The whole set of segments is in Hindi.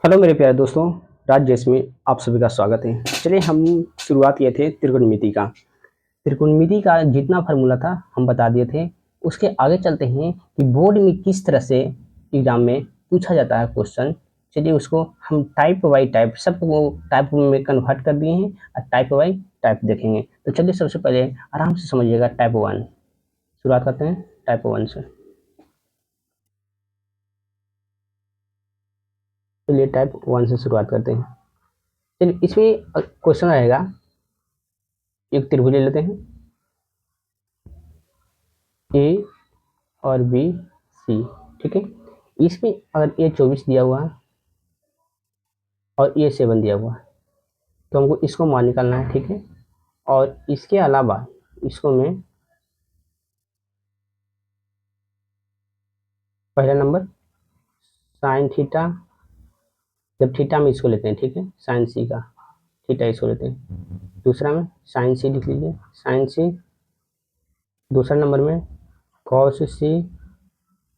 हेलो मेरे प्यारे दोस्तों, राजेश में आप सभी का स्वागत है। चलिए हम शुरुआत किए थे त्रिकोणमिति का। त्रिकोणमिति का जितना फार्मूला था हम बता दिए थे। उसके आगे चलते हैं कि बोर्ड में किस तरह से एग्जाम में पूछा जाता है क्वेश्चन। चलिए उसको हम टाइप बाई टाइप सबको टाइप में कन्वर्ट कर दिए हैं और टाइप बाई टाइप देखेंगे। तो चलिए सबसे पहले आराम से समझिएगा टाइप 1। शुरुआत करते हैं टाइप 1 से। चलिए टाइप 1 से शुरुआत करते हैं। चलिए इसमें क्वेश्चन आएगा, एक त्रिभुज ले लेते हैं ए और बी सी, ठीक है। इसमें अगर ए 24 दिया हुआ है और ए 7 दिया हुआ है तो हमको इसको मान निकालना है, ठीक है। और इसके अलावा इसको मैं पहला नंबर साइन थीटा, जब थीटा में इसको लेते हैं, ठीक है, साइन सी का थीटा इसको लेते हैं। दूसरा में साइन सी लिख लीजिए, साइन सी। दूसरा नंबर में कॉस सी।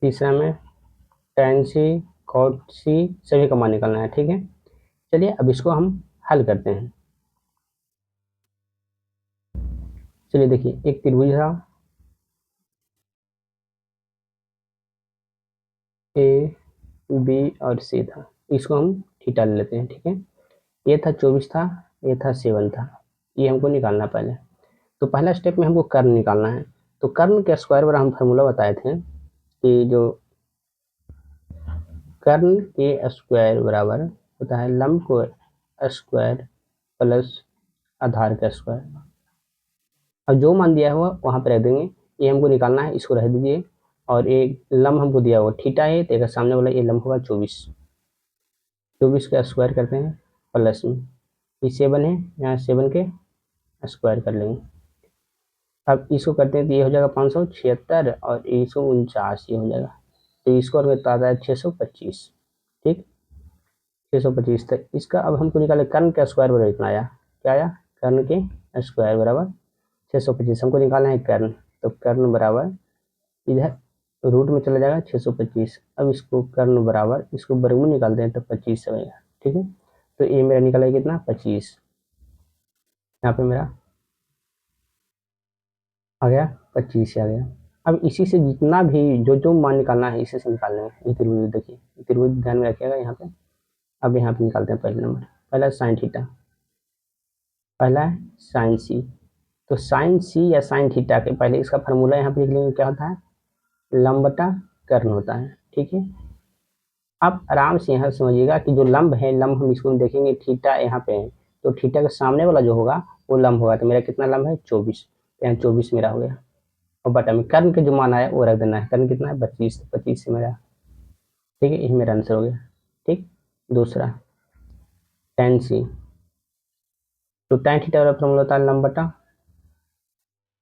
तीसरा में टेन सी, कॉट सी, सभी का मान निकालना है, ठीक है। चलिए अब इसको हम हल करते हैं। चलिए देखिए, एक त्रिभुज था ए बी और सी था, इसको हम थीटा ले लेते हैं, ठीक है। ये था 24 था, ये था 7 था, ये हमको निकालना पहले। तो पहला स्टेप में हमको कर्ण निकालना है। तो कर्ण के स्क्वायर पर हम फार्मूला बताए थे कि जो कर्ण के स्क्वायर बराबर होता है लंब को स्क्वायर प्लस आधार का स्क्वायर। अब जो मान दिया हुआ वहाँ पर रख देंगे, ये हमको निकालना है, इसको रख दीजिए। और एक लंब हमको दिया हुआ थीटा है, तो एक सामने वाला ये लंब होगा 24। 24 का स्क्वायर करते हैं प्लस में ये 7 है, यहाँ 7 के स्क्वायर कर लेंगे। अब इसको करते हैं तो ये हो जाएगा 576 और 149 ये हो जाएगा। तो इसको आता है 625, ठीक, 625 तक। इसका अब हमको निकाले कर्ण का स्क्वायर बराबर इतना आया, क्या आया, कर्ण के स्क्वायर बराबर 625 हमको निकालना है कर्ण। तो कर्ण बराबर इधर रूट में चला जाएगा 625। अब इसको कर्ण बराबर इसको वर्गमूल निकालते हैं तो 25 आएगा, ठीक है। तो ये मेरा निकला कितना 25, यहाँ पे मेरा आ गया 25 आ गया। अब इसी से जितना भी जो जो मान निकालना है इसी से निकालना है। ये त्रिभुज देखिए, त्रिभुज ध्यान में रखिएगा यहाँ पे। अब यहाँ पे निकालते हैं पहले नंबर, पहला साइन थीटा, पहला है साइन सी। तो साइन सी या साइन थीटा के पहले इसका फार्मूला यहाँ पे लिख लेंगे, क्या होता है, लंब बटा कर्ण होता है, ठीक है। आप आराम से यहाँ समझिएगा कि जो लंब है, लंब हम इसको देखेंगे थीटा यहाँ पे है, तो थीटा के सामने वाला जो होगा वो लंब होगा। तो मेरा कितना लंब है 24, तो यहाँ 24 मेरा हो गया। और बटा में कर्ण के जो मान आया वो रख देना है, कर्ण कितना है 25, 25 से मेरा, ठीक है, यही मेरा आंसर हो गया, ठीक। दूसरा टेन सी, तो टेन थीटा वाला फॉर्मूला होता है लंब बटा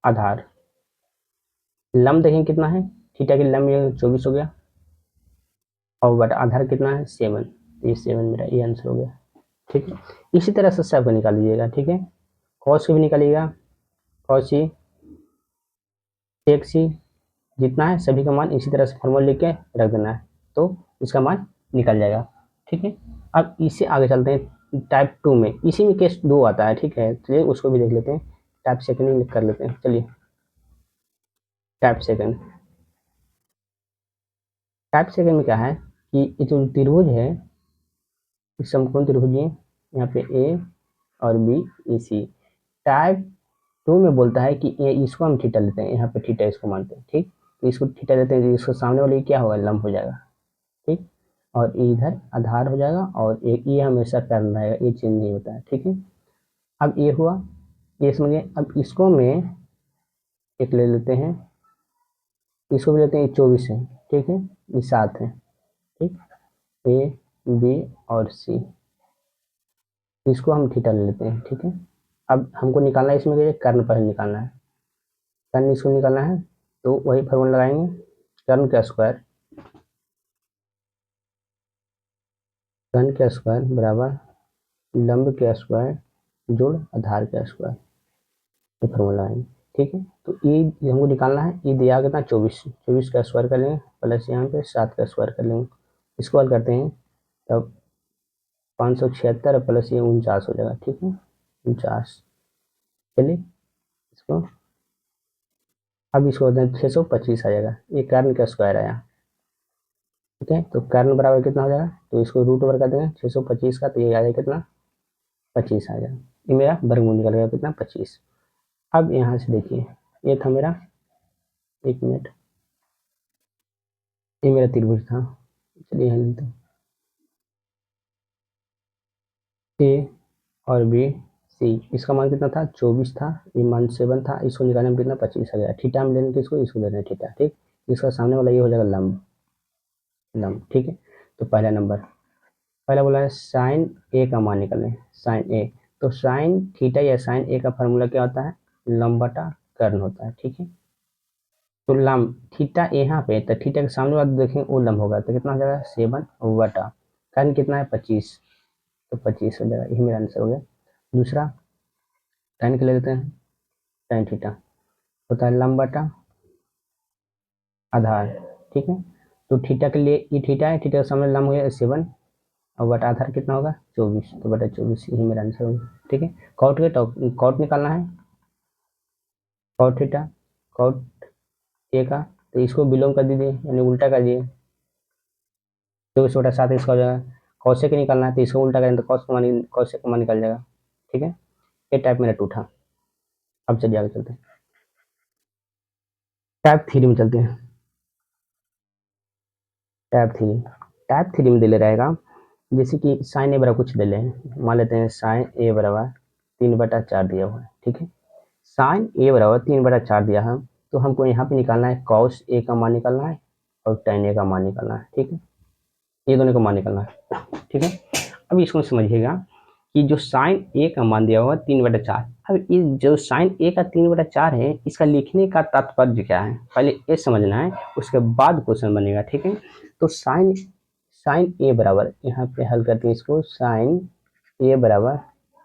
आधार। लंब देखेंगे कितना है, थीटा की लंब ये 24 हो गया और बटा आधार कितना है 7, ये 7 मेरा ये आंसर हो गया, ठीक है। इसी तरह से सब निकाल लीजिएगा, ठीक है। कॉस की भी निकालिएगा, कॉस सी सेक सी, जितना है सभी का मान इसी तरह से फॉर्मूला लिख के रख देना है, तो इसका मान निकल जाएगा, ठीक है। अब इससे आगे चलते हैं टाइप 2 में। इसी में केस 2 आता है, ठीक है, चलिए उसको भी देख लेते हैं। टाइप सेकंड कर लेते हैं, चलिए टाइप सेकंड। टाइप सेकंड में क्या है कि ये जो त्रिभुज है, समकोण त्रिभुज है, यहाँ पे ए और बी ई सी। टाइप 2 में बोलता है कि ये इसको हम थीटा लेते हैं, यहाँ पे थीटा इसको मानते हैं, ठीक। तो इसको थीटा लेते हैं तो इसको सामने वाले क्या होगा, लंब हो जाएगा, ठीक। और इधर आधार हो जाएगा और एक ये हमेशा टर्न रहेगा, ये चेंज नहीं होता है, ठीक है। अब ये हुआ, ये समझिए। अब इसको मैं एक ले लेते हैं, इसको भी लेते हैं, 24 है, ठीक है, ये 7 है, ठीक। ए बी और सी, इसको हम थीटा ले लेते हैं, ठीक है। अब हमको निकालना है इसमें कर्ण पहले निकालना है, कर्ण इसको निकालना है, तो वही फॉर्मूला लगाएंगे, कर्ण का स्क्वायर, कर्ण का स्क्वायर बराबर लंब के स्क्वायर जोड़ आधार का स्क्वायर, ये फॉर्मूला लगाएंगे, ठीक है। तो ये हमको निकालना है, ये दिया कितना 24, 24 का स्क्वायर कर लेंगे प्लस यहाँ पे 7 का स्क्वायर कर लेंगे। इसको हल करते हैं तब 576 प्लस ये 49 हो जाएगा, ठीक है 49। चलिए इसको, अब इसको 625 आ जाएगा, ये कर्ण का स्क्वायर आया, ठीक है। तो कर्ण बराबर कितना हो जाएगा, तो इसको रूट ओवर कर देंगे 625 का, तो ये आ जाएगा कितना 25 आ जाएगा, ये मेरा वर्गमूल निकल गया कितना 25। अब यहाँ से देखिए, ये था मेरा, एक मिनट, ये मेरा त्रिभुज था, चलिए यहाँ लिखते हैं ए और बी सी, इसका मान कितना था 24 था, ये मान 7 था, इसको निकालने में कितना 25 आ गया। थीटा में लेने किसको, इसको ले रहे हैं थीटा, ठीक। इसका सामने वाला ये हो जाएगा लंब, लंब, ठीक है। तो पहला नंबर, पहला बोला है साइन ए का मान निकालें, साइन ए, तो साइन थीटा या साइन ए का फार्मूला क्या होता है, लंब बटा कर्ण होता है, ठीक है। तो लंब थीटा यहाँ पे, तो थीटा के सामने वाला देखें वो लंब होगा, तो कितना हो जाएगा 7 बटा कर्ण कितना है 25, तो 25 हो जाएगा, यही मेरा आंसर हो गया। दूसरा tan के ले लेते हैं, tan थीटा होता है लंब बटा आधार, ठीक है। तो थीटा के लिए ये थीटा है, थीटा के सामने लंब हो गया 7 और बटा आधार कितना होगा 24, तो बटा 24 यही मेरा आंसर होगा, ठीक है। कॉट के कॉट निकालना है, कॉट थीटा, कॉट ए का, तो इसको बिलोंग कर दीजिए यानी उल्टा कर दिए, 24/7 इसका हो जाएगा। कौशे के निकालना है, तो इसको उल्टा करें तो कौशे का मान निकल जाएगा, ठीक है। ये टाइप मेरा 2 था। अब चलिए आगे चलते हैं, टाइप 3 में चलते हैं। टाइप 3 में दे ले रहेगा, जैसे कि साइन ए बराबर कुछ दे ले, मान लेते हैं साइन ए बराबर 3/4 दिया हुआ है, ठीक है। साइन ए बराबर 3/4 दिया है, तो हमको यहाँ पे निकालना है कॉस ए का मान निकालना है और tan ए का मान निकालना है, ठीक है। ये दोनों का मान निकालना है, ठीक है। अब इसको समझिएगा कि जो साइन ए का मान दिया हुआ 3/4, अब ये जो साइन ए का 3/4 है, इसका लिखने का तात्पर्य क्या है, पहले ये समझना है, उसके बाद क्वेश्चन बनेगा, ठीक है। तो साइन साइन ए बराबर, यहाँ पे हल करते हैं इसको, साइन ए बराबर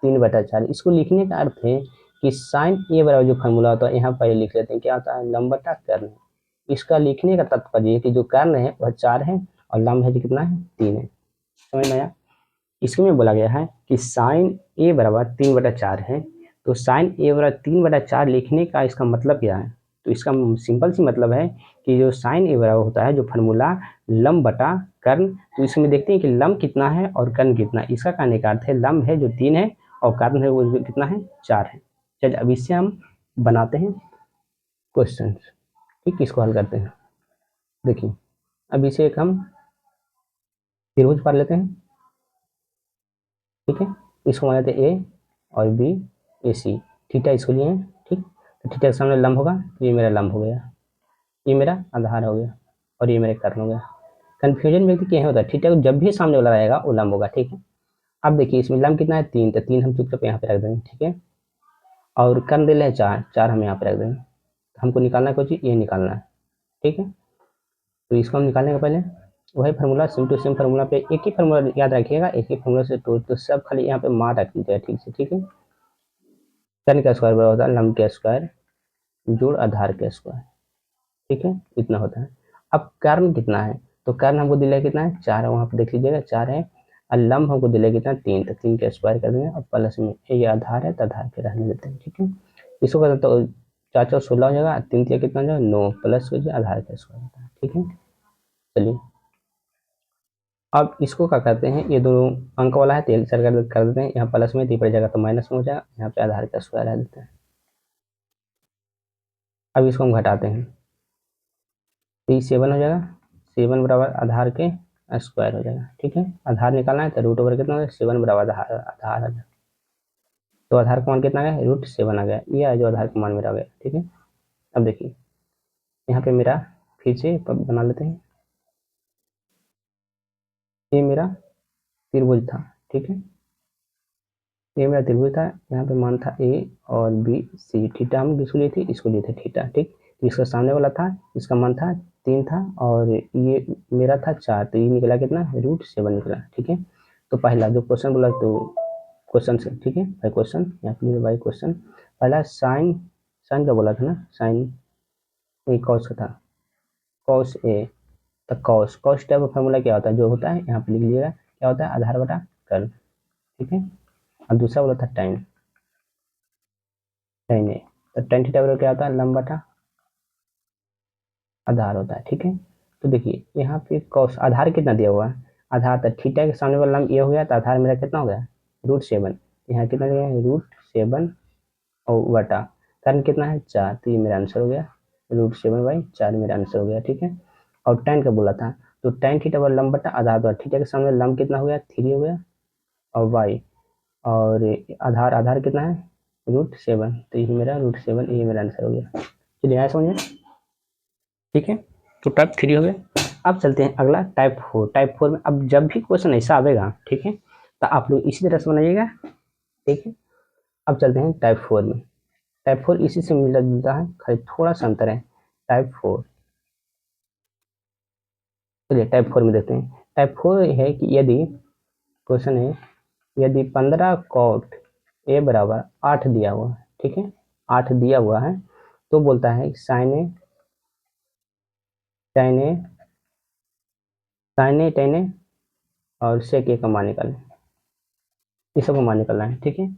3/4, इसको लिखने का अर्थ है कि साइन ए बराबर जो फार्मूला होता है, यहाँ पहले लिख लेते हैं, क्या होता है लंब बटा कर्ण। इसका लिखने का तात्पर्य है कि जो कर्ण है वह 4 है और लंब है जो कितना है 3 है, समझ में आया। इसमें बोला गया है कि साइन ए बराबर 3/4 है, तो साइन ए बराबर 3/4 लिखने का इसका मतलब क्या है, तो इसका सिंपल सी मतलब है कि जो साइन ए बराबर होता है जो फार्मूला लंब बटा कर्ण, तो इसमें देखते हैं कि लंब कितना है और कर्ण कितना है। इसका कहने का अर्थ है लंब है जो 3 है और कर्ण है वो कितना है 4 है। चलिए अब इससे हम बनाते हैं क्वेश्चन, ठीक, इसको हल करते हैं। देखिए अब इसे एक हम त्रिभुज पढ़ लेते हैं, ठीक है। इसको मान लेते हैं ए और बी, ए सी, थीटा इसको लिए हैं, ठीक। तो थीटा के सामने लंब होगा, तो ये मेरा लंब हो गया, ये मेरा आधार हो गया और ये मेरे कर्ण हो गया। कंफ्यूजन व्यक्ति क्या होता है, थीटा को जब भी सामने वाला रहेगा वो लंब होगा, ठीक है। अब देखिए इसमें लंब कितना है 3, तो 3 हम चुपचाप यहाँ पे रख देंगे, ठीक है। और कर्ण दे रहे हैं 4, 4 हम यहाँ पे रख देंगे। हमको निकालना है कोई चीज़, ये निकालना है, ठीक है। तो इसको हम निकालने का पहले वही formula, same to same formula पे, एक ही फार्मूला याद रखिएगा, एक ही फार्मूला से तो सब खाली यहाँ पे मान रख दीजिएगा, ठीक से, ठीक है। कर्ण का स्क्वायर बराबर होता है लंब का स्क्वायर जोड़ आधार का स्क्वायर, ठीक है, इतना होता है। अब कर्ण कितना है, तो कर्ण हमको दिया कितना है 4 है, वहाँ पर देख लीजिएगा 4 है, और लंब हमको दिया कितना 3, तो 3 का स्क्वायर कर देंगे और प्लस में ये आधार है तो आधार पे रहने देते हैं, ठीक है। इसको कर तो 4 4 16 हो जाएगा, 3 3 कितना हो जाएगा 9 प्लस आधार का स्क्वायर होता है, ठीक है। चलिए अब इसको क्या करते हैं, ये दोनों अंक वाला है तो एलसीएम कर देते हैं, यहाँ प्लस में 3 पड़ जाएगा तो माइनस में हो जाएगा, यहाँ पे आधार का स्क्वायर रह देते हैं। अब इसको हम घटाते हैं, तो 7 हो जाएगा, 7 बराबर आधार के स्क्वायर हो जाएगा, ठीक है। आधार निकालना है तो रूट ओवर कितना हो गया 7 बराबर आधार आधार आ गया, तो आधार का मान कितना आ गया √7 आ गया, ये है जो आधार का मान मेरा आ गया, ठीक है। अब देखिए यहाँ पे मेरा फिर से बना लेते हैं, ये मेरा त्रिभुज था, ठीक है। ये मेरा त्रिभुज था, यहाँ पे मान था ए और बी सी, थीटा हम किसको लिए थे, इसको लिए थे थीटा, ठीक। तो इसका सामने वाला था, इसका मान था 3 था और ये मेरा था 4, तो ये निकला कितना √7 निकला, ठीक है। तो पहला जो क्वेश्चन बोला, तो क्वेश्चन से, ठीक है, बाई क्वेश्चन, यहाँ पे बाई क्वेश्चन, पहला साइन, साइन का बोला था ना, साइन कॉस का था, कॉस ए, तो कॉस कॉस टाइप का फॉर्मूला क्या होता है, जो होता है यहाँ पे लिख लीजिएगा क्या होता है आधार बटा कर्ण, ठीक है। और दूसरा बोला था tan, tan ए, तो tan थीटा बराबर क्या होता है, लंब बटा आधार होता है, ठीक है। तो देखिए यहाँ पे कॉस आधार कितना दिया हुआ है, आधार तो थीटा के सामने वाला लंब ये हो गया, तो आधार मेरा कितना हो गया, √7, यहाँ कितना दिया है, √7 और बटा कर्ण कितना है 4, तो ये मेरा आंसर हो गया, √7/4 मेरा आंसर हो गया, ठीक है। और tan का बोला था, तो tan थीटा बराबर लंब बटा आधार, तो थीटा के सामने लंब कितना हो गया, 3 हो गया, और y और आधार आधार कितना है, √7, तो ये मेरा √7, ये मेरा आंसर हो गया। चलिए आया समझ में, ठीक है। तो टाइप 3 हो गया। अब चलते हैं अगला टाइप 4। टाइप 4 में अब जब भी क्वेश्चन ऐसा आएगा, ठीक है, तो आप लोग इसी तरह से बनाइएगा, ठीक है। अब चलते हैं टाइप 4 में। टाइप 4 इसी से मिलता जुलता है, खाली थोड़ा सा अंतर है। टाइप 4, चलिए टाइप 4 में देखते हैं। टाइप 4 है कि यदि क्वेश्चन है, यदि 15 cot a बराबर 8 दिया हुआ है, ठीक है, 8 दिया हुआ है, तो बोलता है sin a tan a sin a tan a और sec a का मान निकालें, इस सब का मान निकालना है, ठीक है।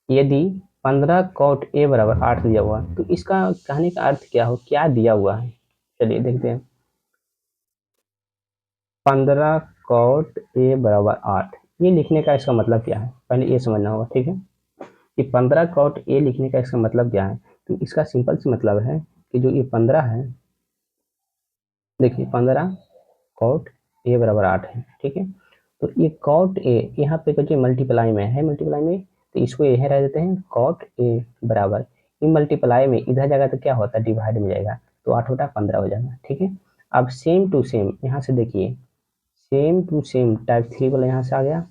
यदि 15 cot a बराबर 8 दिया हुआ है, तो इसका कहने का अर्थ क्या हो, क्या दिया हुआ है, चलिए देखते हैं। 15 cot a बराबर 8, ये लिखने का इसका मतलब क्या है, पहले ये समझना होगा, ठीक है। कि 15 cot a लिखने का इसका मतलब क्या है, तो इसका सिंपल सी मतलब है कि जो ये 15 है, देखिए 15 cot a बराबर 8 है, ठीक है। तो ये cot a यहाँ पे कुछ मल्टीप्लाई में है, मल्टीप्लाई में, तो इसको यह रह देते हैं cot a बराबर, ये मल्टीप्लाई में इधर जाएगा तो क्या होता है, डिवाइड में जाएगा, तो 8 बटा 15 हो जाएगा, ठीक है। अब सेम टू सेम यहाँ से देखिए, सेम टू सेम टाइप 3 वाला यहाँ से आ गया,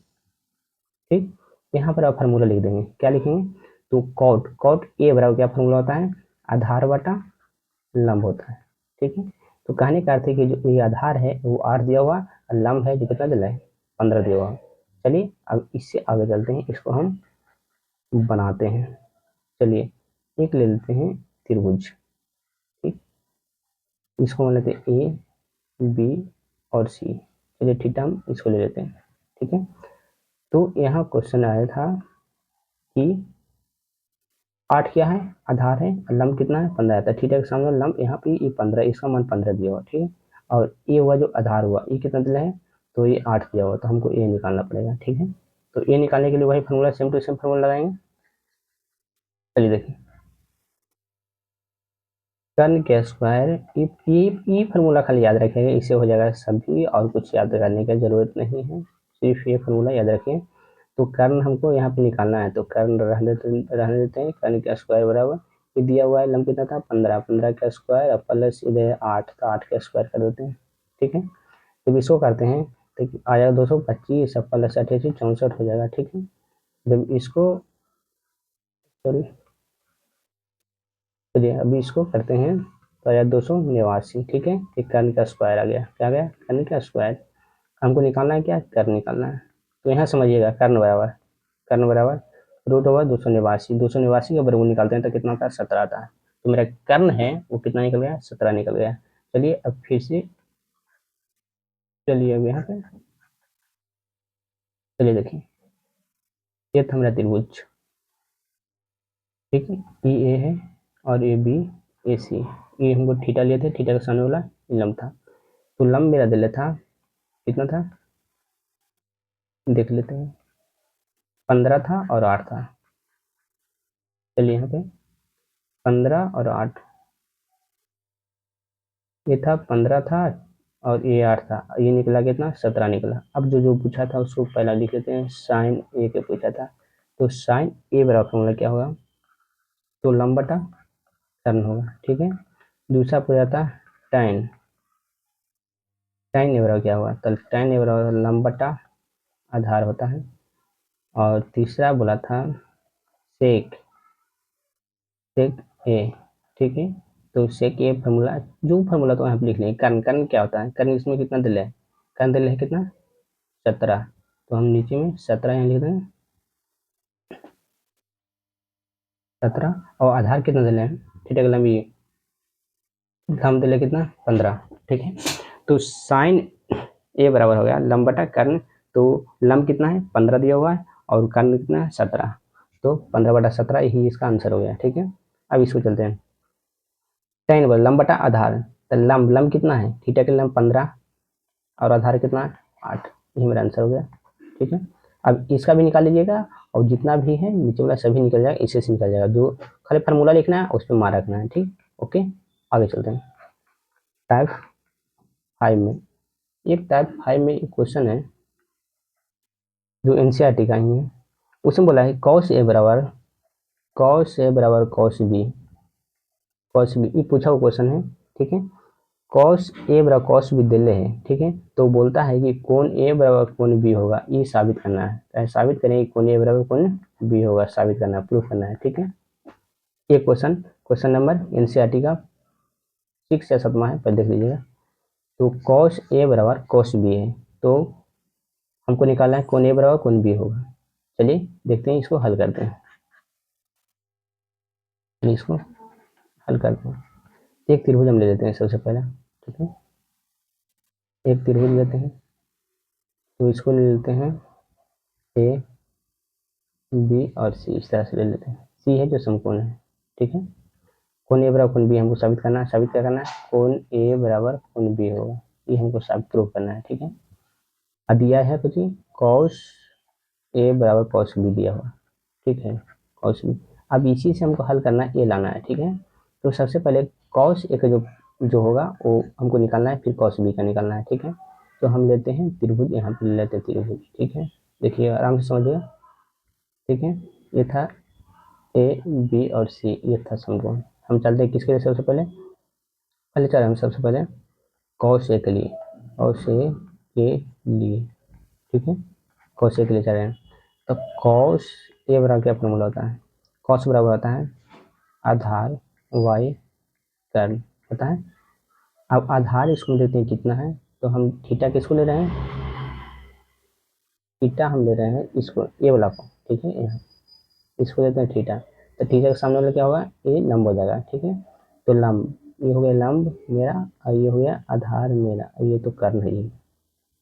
ठीक। यहाँ पर आप फार्मूला लिख देंगे, क्या लिखेंगे, तो cot a बराबर क्या फार्मूला होता है, आधार बटा लंब होता है, ठीक है। तो कहने का अर्थ है कि जो ये आधार है वो 8 दिया हुआ, और लंब है जो कितना दिया है, 15 दिया हुआ। चलिए अब इससे आगे चलते हैं, इसको हम बनाते हैं। चलिए एक ले लेते हैं त्रिभुज, ठीक, इसको मान लेते हैं ए बी और सी, चलिए थीटा हम इसको ले लेते हैं, ठीक है। तो यहाँ क्वेश्चन आया था कि 8 क्या है, आधार है, और लंब कितना है, 15 आता है, थीटा के सामने लंब यहाँ पे ये 15, इसका मान 15 दिया हुआ, ठीक है। और ये हुआ जो आधार हुआ, ये कितना दिया है, तो ये 8 दिया हुआ, तो हमको ए निकालना पड़ेगा, ठीक है। तो ए निकालने के लिए वही formula, same to same formula लगाएंगे। चलिए देखिए, कर्ण के स्क्वायर, ये फार्मूला खाली याद रखिएगा, इससे हो जाएगा सभी, और कुछ याद करने की जरूरत नहीं है, सिर्फ ये फार्मूला याद रखिए। तो कर्ण हमको यहाँ पे निकालना है, तो कर्ण रहने देते हैं, कर्ण का स्क्वायर बराबर, ये दिया हुआ है लंब कितना था 15, 15 का स्क्वायर और प्लस इधर 8, तो 8 का स्क्वायर कर देते हैं, ठीक है। जब इसको करते हैं तो आ जाएगा 225 और प्लस 88 64 हो जाएगा, ठीक है। जब इसको, सॉरी, चलिए अभी इसको करते हैं, तो आ जाएगा 289, ठीक है। एक कर्ण का स्क्वायर आ गया, क्या आ गया, कर्ण का स्क्वायर। हमको निकालना है क्या, कर्ण निकालना है, तो यहाँ समझिएगा, कर्ण बराबर √289, 289 का वर्गमूल निकालते हैं तो कितना आता है, 17 आता है। तो मेरा कर्ण है वो कितना निकल गया, 17 निकल गया। चलिए अब फिर से, चलिए अब यहाँ पे, चलिए देखिए, ये था मेरा त्रिभुज, ठीक है, ई ए है और ए बी ए सी, ये हमको थीटा लिए थे, थीटा का सामने वाला लंब था, तो लंब मेरा दिले था कितना था, देख लेते हैं, 15 था और 8 था। चलिए यहाँ पे 15 और 8, ये था 15 था और ये 8 था, ये निकला कितना, 17 निकला। अब जो जो पूछा था उसको पहला लिख लेते हैं, साइन ए के पूछा था, तो साइन ए बराबर फॉर्मूला क्या होगा, तो लंब बटा कर्ण होगा, ठीक है। दूसरा पूछा था tan, tan ए बराबर क्या होगा, तो tan ए बराबर लंब बटा आधार होता है। और तीसरा बोला था सेक, सेक ए, ठीक है। तो सेक ए फार्मूला, जो फार्मूला तो यहाँ पे लिख लेंगे, कर्ण, कर्ण क्या होता है, कर्ण इसमें कितना दिल है, कर्ण दिल है कितना, 17, तो हम नीचे में 17 यहाँ लिख देंगे, 17, और आधार कितना दिले हैं, थीटा का लंबी हम दिले कितना, 15, ठीक है। तो साइन ए बराबर हो गया लंब बटा कर्ण तो लंब कितना है 15 दिया हुआ है और कर्ण कितना है 17, तो 15/17 ही इसका आंसर हो गया। ठीक है, अब इसको चलते हैं tan बराबर लंब बटा आधार, तो लंब कितना है थीटा के लंब 15 और आधार कितना है 8, यही मेरा आंसर हो गया। ठीक है, अब इसका भी निकाल लीजिएगा और जितना भी है नीचे वाला सभी निकल जाएगा, इससे से निकल जाएगा, जो खाली फार्मूला लिखना है उस पर मार रखना है। ठीक, ओके, आगे चलते हैं। टाइप 5 में एक टाइप 5 में एक क्वेश्चन है जो एनसीईआरटी का ही है, उसमें बोला है cos A बराबर cos B, ये पूछा हुआ क्वेश्चन है। ठीक है, cos A बराबर cos B दिले है। ठीक है, तो बोलता है कि कोण A बराबर कोण B होगा, ये साबित करना है। तो साबित करें कोण A बराबर कोण B होगा, साबित करना है, प्रूफ करना है। ठीक है, ये क्वेश्चन नंबर एनसीईआरटी का 6 या 7वां है, पर देख लीजिएगा। तो cos A बराबर cos B है, तो हमको निकालना है कोण A बराबर कोण B होगा। चलिए देखते हैं, इसको हल करते हैं। चलिए इसको हल करते हैं। एक त्रिभुज हम ले लेते हैं सबसे पहले। ठीक है, एक त्रिभुज लेते हैं, तो इसको ले लेते हैं A B और C, इस तरह से ले लेते हैं। C है जो समकोण है। ठीक है, कोण A बराबर कोण B हमको साबित करना है। साबित क्या करना है, कोण A बराबर कोण B होगा, ये हमको साबित प्रूव करना है। ठीक है, अब दिया है कुछ cos A बराबर cos B दिया हुआ। ठीक है, cos B, अब इसी से हमको हल करना है, ये लाना है। ठीक है, तो सबसे पहले cos A का जो होगा वो हमको निकालना है, फिर cos B का निकालना है। ठीक है, तो हम लेते हैं त्रिभुज, यहाँ पे ले लेते हैं त्रिभुज। ठीक है, देखिए आराम से समझिएगा। ठीक है, ये था A B और C, ये था समकोण। हम चलते हैं किसके लिए, सबसे पहले चल हम सबसे पहले cos A के लिए, cos A के लिए। ठीक है, cos A के लिए चल रहे हैं, तो cos A बराबर क्या फॉर्मूला होता है, cos बराबर होता है आधार y कर्ण होता है। अब आधार इसको देते हैं कितना है, तो हम थीटा किसको ले रहे हैं, थीटा हम ले रहे हैं इसको, ये वाला को। ठीक है, यहाँ इसको देते हैं थीटा, तो थीटा के सामने वाला क्या होगा, ये लंब हो जाएगा। ठीक है, तो लंब, ये हो गया लंब मेरा और ये हो गया आधार मेरा, और ये तो कर्ण है, ये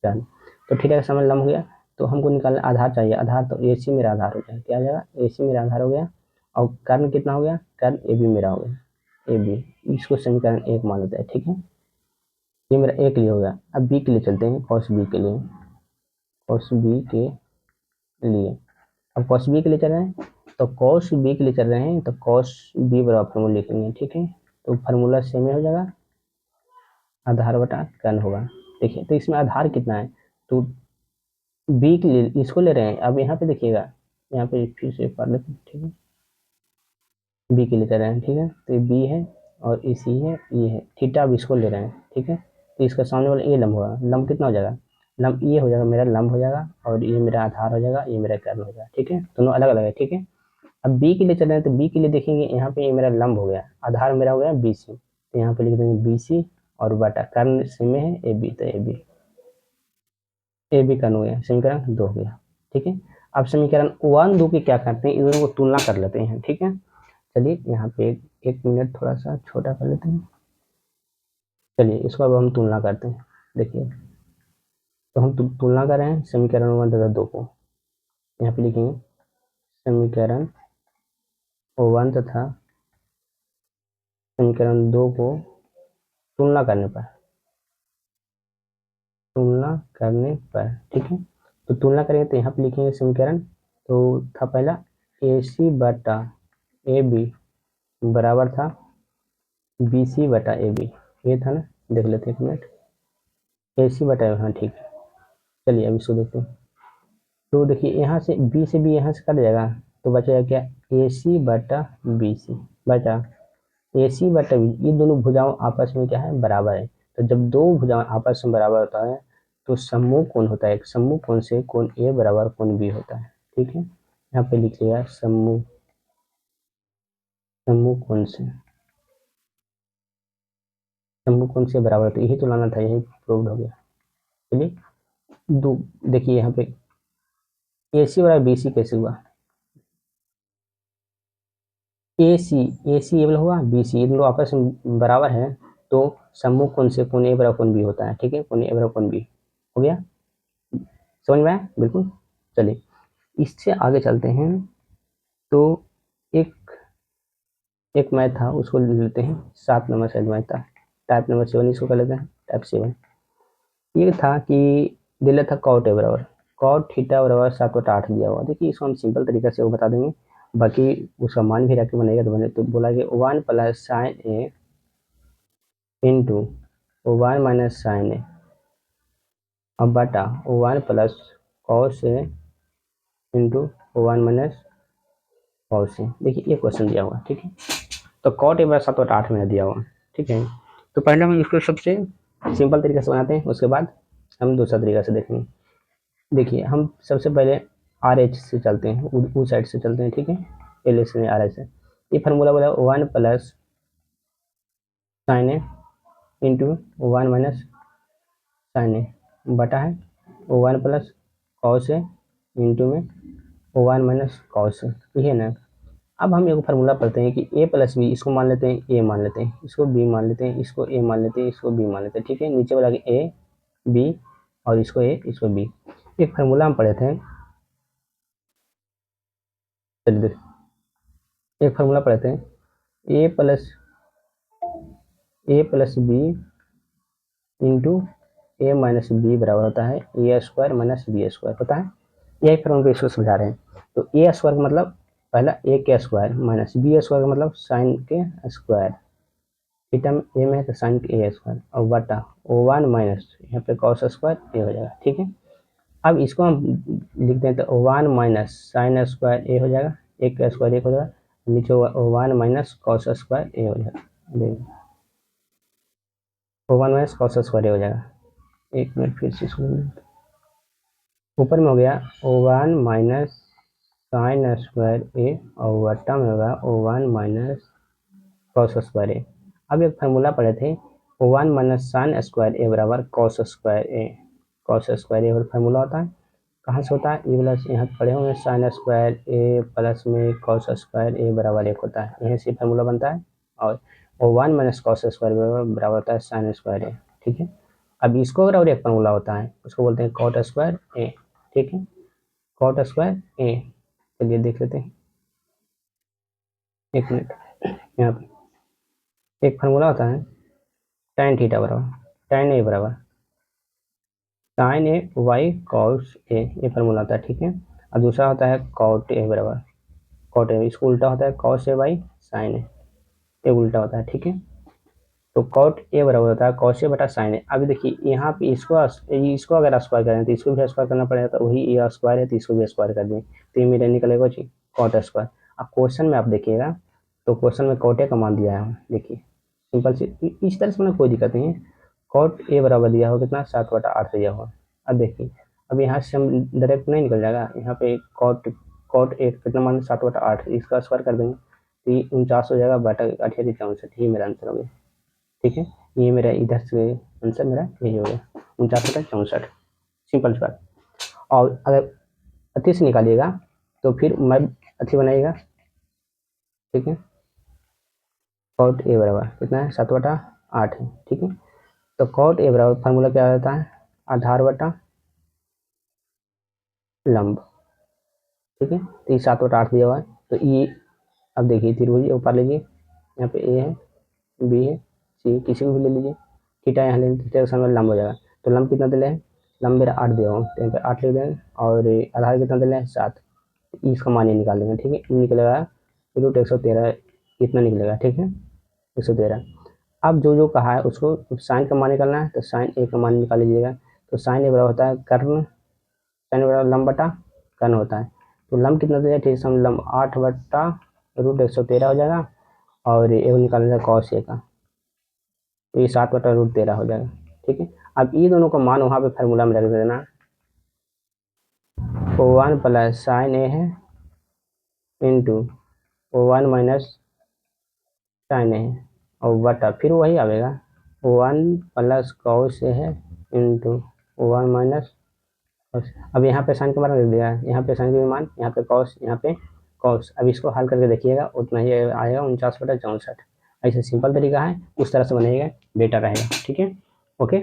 कर्ण। तो थीटा के सामने लंब हो गया, तो हमको निकालना आधार चाहिए, आधार तो ए सी मेरा आधार हो जाएगा, क्या आ जाएगा, ए सी मेरा आधार हो गया। और कर्ण कितना हो गया, कर्ण ए बी मेरा हो गया, ए बी, इसको समीकरण 1 मान लेते हैं। ठीक है, ये मेरा ए के लिए हो गया। अब बी के लिए चलते हैं, cos बी के लिए, cos बी के लिए, अब cos बी के लिए चल रहे हैं, तो cos बी के लिए चल रहे हैं, तो cos बी बराबर फॉर्मूला लिखेंगे। ठीक है, तो फार्मूला सेम हो जाएगा, आधार बटा कर्ण होगा। देखिए, तो इसमें आधार कितना है, तो बी के लिए इसको ले रहे हैं। अब यहाँ पे देखिएगा, यहाँ पे फिर से पढ़ लेते हैं। ठीक है, बी के लिए ले रहे हैं। ठीक है, तो ये बी है और ये सी है, ये है थीटा, अब इसको ले रहे हैं। ठीक है, तो इसका सामने वाला ये लंब होगा, लंब कितना हो जाएगा, लंब ये हो जाएगा, मेरा लंब हो जाएगा, और ये मेरा आधार हो जाएगा, ये मेरा कर्ण हो जाएगा। ठीक है, दोनों अलग अलग है। ठीक है, अब बी के लिए चल रहे हैं, तो बी के लिए देखेंगे, यहाँ पे ये मेरा लंब हो गया, आधार मेरा हो गया बी सी, तो यहाँ पे लिख देंगे बी सी और बटा कर्ण से में है ए बी, तो ए बी कर्ण हो गया, समीकरण 2 हो गया। ठीक है, अब समीकरण 1 2 की क्या करते हैं, इन दोनों को तुलना कर लेते हैं। ठीक है, चलिए यहाँ पे एक मिनट थोड़ा सा छोटा कर लेते हैं। चलिए इसको अब हम तुलना करते हैं। देखिए, तो हम तुलना कर रहे हैं समीकरण 1 तथा 2 को, यहाँ पे लिखेंगे समीकरण 1 तथा समीकरण 2 को तुलना करने पर। ठीक है, तो तुलना करेंगे, तो यहाँ पे लिखेंगे समीकरण, तो था पहला ए सी बटा ए बी बराबर था बी सी बटा ए बी, ये था ना, देख लेते हैं एक मिनट, ए सी बटा, हाँ ठीक है। चलिए अब इसको देखते हैं, तो देखिए यहाँ से बी यहाँ से कट जाएगा, तो बचेगा क्या, ए सी बटा बी सी बचा ए सी बटा बी, ये दोनों भुजाओं आपस में क्या है, बराबर है। तो जब दो भुजाएं आपस में बराबर होता है तो समूह कोण होता है, एक समूह कोण से कोण ए बराबर कोण बी होता है। ठीक है, यहाँ पे लिख लिया समूह कोण से बराबर, तो यही तो लाना था, यही प्रूव हो गया। चलिए दो, देखिए यहाँ पे ए सी बराबर बी सी कैसे हुआ, ए सी एवल हुआ बी सी, ये दोनों आपस में बराबर है, तो समूह कोण से कोण ए बराबर कोण बी होता है। ठीक है, कोण ए बराबर कोण बी हो गया, समझ में आया? बिल्कुल। चलिए इससे आगे चलते हैं। तो एक मैथ था, उसको ले लेते हैं। 7 नंबर शायद मैथ था, टाइप नंबर 7 इसको कर लेते हैं, टाइप 7। ये था कि दिया था कॉट ए बराबर कॉट थीटा बराबर 7/8 दिया हुआ। देखिए इसको हम सिंपल तरीके से वो बता देंगे, बाकी उसका मान भी रख के बनेगा तो बने। तो बोला कि 1 प्लस साइन ए इंटू 1 माइनस साइन ए अब बटा 1 plus cos A into 1 minus cos A. देखिए ये क्वेश्चन दिया हुआ, ठीक है। तो कॉट ए बराबर 7/8 में दिया हुआ, ठीक है। तो पहले हम इसको सबसे सिंपल तरीके से बनाते हैं, उसके बाद हम दूसरा तरीका से देखेंगे। देखिए हम सबसे पहले आर एच से चलते हैं, उस साइड से चलते हैं, ठीक है। एल एच से आर एच से। ये फार्मूला बोला 1 प्लस साइन ए इंटू 1 माइनस साइन ए बटा है 1 प्लस कॉस ए इंटू में 1 माइनस कॉस ए, ठीक है ना। अब हम एक फार्मूला पढ़ते हैं कि ए प्लस बी, इसको मान लेते हैं ए मान लेते हैं, इसको बी मान लेते हैं, इसको ए मान लेते हैं, इसको बी मान लेते हैं, ठीक है। नीचे वाला ए बी और इसको ए इसको बी। एक फार्मूला हम पढ़े थे, चलिए एक फार्मूला पढ़े थे, ए प्लस बी इंटू ए माइनस बी बराबर होता है ए स्क्वायर माइनस बी स्क्वायर, पता है। यही फार्मूला इसको समझा रहे हैं। तो ए स्क्वायर का मतलब पहला ए के स्क्वायर माइनस बी स्क्वायर का मतलब साइन के स्क्वायर, थीटा में ए में है तो साइन के ए स्क्वायर और बटा 1 माइनस यहाँ पे कॉस स्क्वायर ए हो जाएगा, ठीक है। अब इसको हम लिखते हैं तो 1 माइनस साइन स्क्वायर ए हो जाएगा, एक का स्क्वायर एक हो जाएगा, नीचे 1 माइनस कॉस स्क्वायर ए हो जाएगा, 1 माइनस कॉस स्क्वायर ए हो जाएगा। एक मिनट फिर से इसको ऊपर में हो गया 1 माइनस साइन स्क्वायर ए और बटा में होगा 1 माइनस कॉस स्क्वायर ए। अब एक फार्मूला पढ़े थे 1 माइनस साइन स्क्वायर ए बराबर कॉस स्क्वायर ए। कॉस स्क्वायर ए और फार्मूला होता है, कहाँ से होता है, ये प्लस यहाँ पढ़े होंगे साइन स्क्वायर ए प्लस में कॉस स्क्वायर ए बराबर 1 होता है, यहीं से फार्मूला बनता है। और 1 माइनस कॉस स्क्वायर बराबर होता है साइन स्क्वायर ए, ठीक है। अब इसको बराबर एक फार्मूला होता है, उसको बोलते हैं कॉट स्क्वायर ए, ठीक है। कॉट स्क्वायर ए, चलिए देख लेते हैं, एक मिनट। यहाँ पे एक फार्मूला होता है tan थीटा बराबर tan ए बराबर sign A Y cos A, ये फार्मूला होता है, ठीक है। और दूसरा होता है कॉट ए बराबर कॉट ए, इसको उल्टा होता है कॉस ए बाई साइन ए, ये उल्टा होता है, ठीक है। तो कॉट ए बराबर होता है कॉस ए बटा साइन ए। अभी देखिए यहाँ पे इसको अगर स्क्वायर करें तो इसको भी स्क्वायर करना पड़ेगा, तो वही ये स्क्वायर है तो इसको भी स्क्वायर कर दें, तो ये मेरा निकलेगा जी कॉट स्क्वायर। अब क्वेश्चन में आप देखिएगा तो क्वेश्चन में कॉट ए का मान दिया है, देखिए सिंपल से इस तरह से, मतलब कोई दिक्कत नहीं है। कॉट ए बराबर दिया हो कितना 7/8 दिया हुआ। अब देखिए अब यहाँ से हम डायरेक्ट नहीं निकल जाएगा, यहाँ पे कॉट ए कितना मान 7/8, इसका स्क्वायर कर देंगे तो ये 49 हो जाएगा बटा 68 ही मेरा आंसर हो गया, ठीक है। ये मेरा इधर से आंसर मेरा यही हो गया 49/64, सिंपल सी बात। और अगर अति से निकालिएगा तो फिर मैं अति बनाइएगा, ठीक है। कॉट ए बराबर कितना है 7/8 है, ठीक है। तो कॉट ए बराबर फार्मूला क्या रहता है आधार बटा लंब, ठीक है। तो ये 7/8 दिया हुआ है, तो ये अब देखिए त्रिभुज ऊपर लीजिए, यहाँ पे ए है बी है सी, किसी को भी ले लीजिए, थीटा यहाँ ले लीजिए, थीटा के सामने लंब हो जाएगा। तो लंब कितना दिले हैं, लंब मेरा 8 दिया हुआ, तो यहाँ पे 8 लिख देंगे और आधार कितना दिले हैं 7, इसका मान ये निकाल देंगे, ठीक है। ये निकलेगा √113 इतना निकलेगा, ठीक है 113। अब जो जो कहा है उसको साइन का मान निकालना है, तो साइन ए का मान निकाल लीजिएगा। तो साइन ए बराबर होता है कर्ण, साइन बराबर लंब बटा कर्ण होता है। तो लंब कितना दिया, ठीक है लंब 8/√113 हो जाएगा और ये निकाल लेगा कॉस ए का, तो ये 7/√13 हो जाएगा, ठीक है। अब ये दोनों का मान वहाँ पे फार्मूला में रख देना, 1 प्लस साइन ए है इंटू 1 माइनस साइन ए है और बटा फिर वही आएगा 1 प्लस कॉस ए है इंटू 1 माइनस। अब यहाँ पे साइन का मान रख दिया है, यहाँ पे साइन का मान, यहाँ पे कॉस, यहाँ पे कॉस। अब इसको हल करके देखिएगा उतना ही आएगा 49/64। ऐसे सिंपल तरीका है, उस तरह से बनेगा बेटर रहेगा, ठीक है। ओके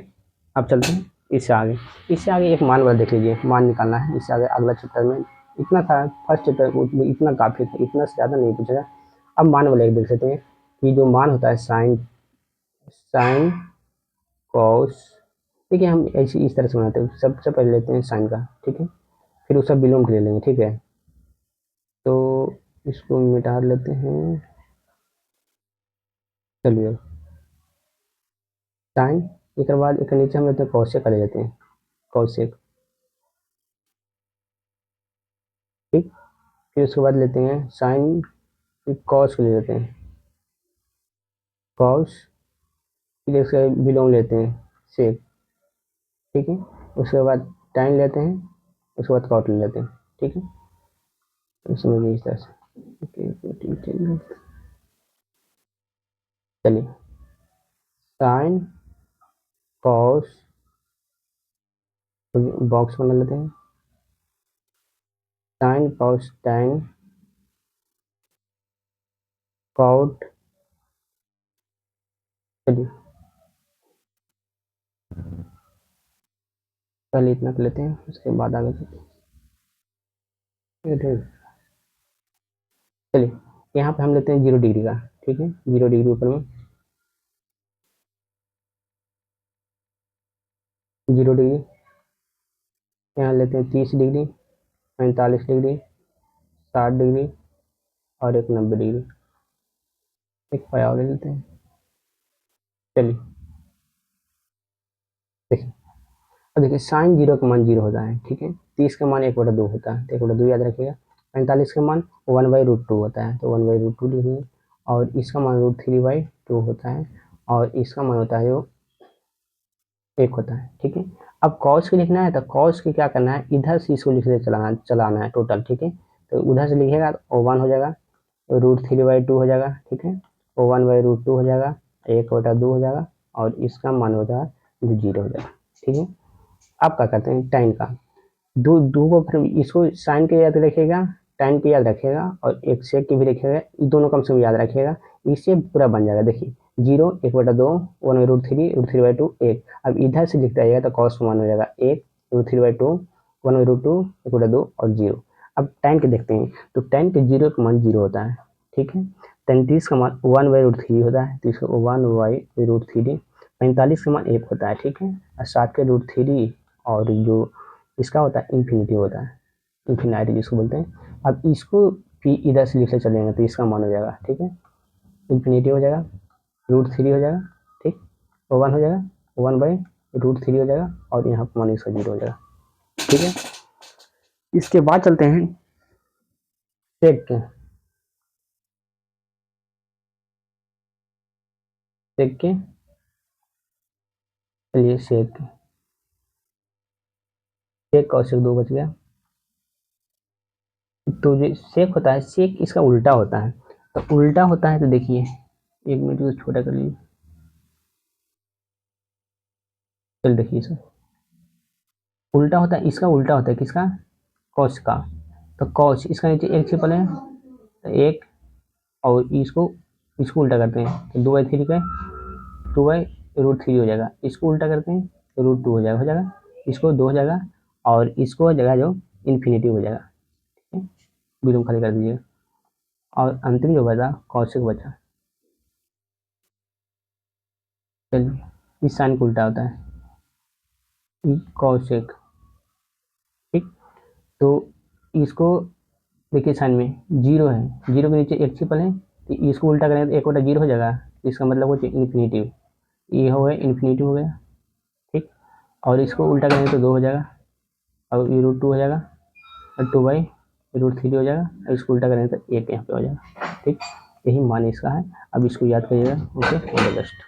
अब चलते हैं। इससे आगे एक मान वाला देख लीजिए, मान निकालना है। इससे आगे अगला चैप्टर में इतना था, फर्स्ट चैप्टर इतना काफ़ी था, इतना से ज़्यादा नहीं पूछेगा। अब मान वाले एक देख सकते हैं कि जो मान होता है साइन कॉस, देखिए हम ऐसे इस तरह से बनाते हैं, सबसे पहले लेते हैं साइन का, ठीक है, फिर उसका विलोम ले लेंगे, ठीक है। तो इसको मिटा लेते हैं, चलिए साइन, एक बाद एक नीचे हम लेते हैं कॉसेक का ले लेते हैं, कॉसेक, ठीक। फिर उसके बाद लेते हैं साइन, फिर कॉस को ले लेते हैं कॉस, फिर इसका विलोम लेते हैं सेक, ठीक है। उसके बाद टाइन लेते हैं, उसके बाद कॉट ले लेते हैं, ठीक है। समझिए इस तरह से, चलिए साइन कॉस, बॉक्स बना लेते हैं, साइन कॉस टाइन कॉट, चलिए पहले इतना कर लेते हैं, उसके बाद आगे चलिए यहाँ पे हम लेते हैं 0 डिग्री का, ठीक है, 0 डिग्री ऊपर में 0 डिग्री, यहाँ लेते हैं 30 डिग्री, 45 डिग्री, 60 डिग्री और एक 90 डिग्री, एक पाया और ले लेते हैं। चलिए देखिए, अब देखिए साइन 0 का मान 0 होता है, ठीक है, 30 का मान 1/2 होता है, तो 1/2 याद रखिएगा। 45 का मान 1/√2 होता है, तो 1/√2 लिखेंगे, और इसका मान √3/2 होता है, और इसका मान होता है जो 1 होता है, ठीक है। अब कॉस की लिखना है, तो कॉस की क्या करना है, इधर से इसको लिखते चलाना है टोटल, ठीक है। तो उधर से लिखेगा तो 1 हो जाएगा, √3/2 हो जाएगा, ठीक है, 1/√2 हो जाएगा, 1/2 हो जाएगा, और इसका मान हो जाएगा जो 0 हो जाएगा, ठीक है। अब क्या करते हैं टाइन का, दो दो को फिर इसको साइन के याद रखिएगा, टाइन के याद रखिएगा, और एक सेक के भी रखिएगा, दोनों कम से कम याद रखिएगा, इससे पूरा बन जाएगा। देखिए 0, 1/2, 1/√3, √3/2, 1। अब इधर से लिखता जाएगा तो कॉस मान हो जाएगा 1, √3/2, 1/√2, 1/2 और 0। अब टाइन के देखते हैं, तो टाइन के 0 का मान 0 होता है, ठीक है। 33 का मान 1/√3 होता है, तो इसका 1/√3, 45 का मान 1 होता है, ठीक है, और 60 के √3, और जो इसका होता है इन्फिनिटी होता है, इन्फिनाइटी जिसको बोलते हैं। अब इसको भी इधर से लिखते चलेंगे तो इसका मान हो जाएगा, ठीक है, इन्फिनिटी हो जाएगा, √3 हो जाएगा, ठीक, और 1 हो जाएगा, 1/√3 हो जाएगा, और यहाँ पर मान इसका 0 हो जाएगा, ठीक है। इसके बाद चलते हैं सेक के, सेक के, चलिए सेक और सेक 2 बच गया। तो जो सेक होता है, सेक इसका उल्टा होता है, तो उल्टा होता है तो देखिए, 1 मिनट को छोटा कर लीजिए, चल देखिए इसका उल्टा होता है, इसका उल्टा होता है किसका, कॉस का। तो कॉस इसका नीचे 1 छिपल है, तो 1, और इसको इसको उल्टा करते हैं तो 2/3 का 2/√3 हो जाएगा, इसको उल्टा करते हैं तो √2 हो जाएगा, इसको 2 हो जाएगा, और इसको हो जाएगा जो इन्फिनिटी हो जाएगा, ठीक है, बिल्कुल खाली कर दीजिएगा, और अंतिम जो बचा कॉसेक बचा। चलिए इस साइन को उल्टा होता है कॉसेक, ठीक। तो इसको देखिए साइन में 0 है, 0 के नीचे 1 छिपल है, तो इसको उल्टा करेंगे तो 1/0 हो जाएगा, इसका मतलब हो इन्फिनिटी, ये हो गया इन्फिनिटी हो गया, ठीक। और इसको उल्टा करेंगे तो 2 हो जाएगा, और ये √2 हो जाएगा, और 2/√3 हो जाएगा, और इसको उल्टा करेंगे तो 1 यहाँ पे हो जाएगा, ठीक। यही मान इसका है। अब इसको याद करिएगा, ओके, ऑल द बेस्ट।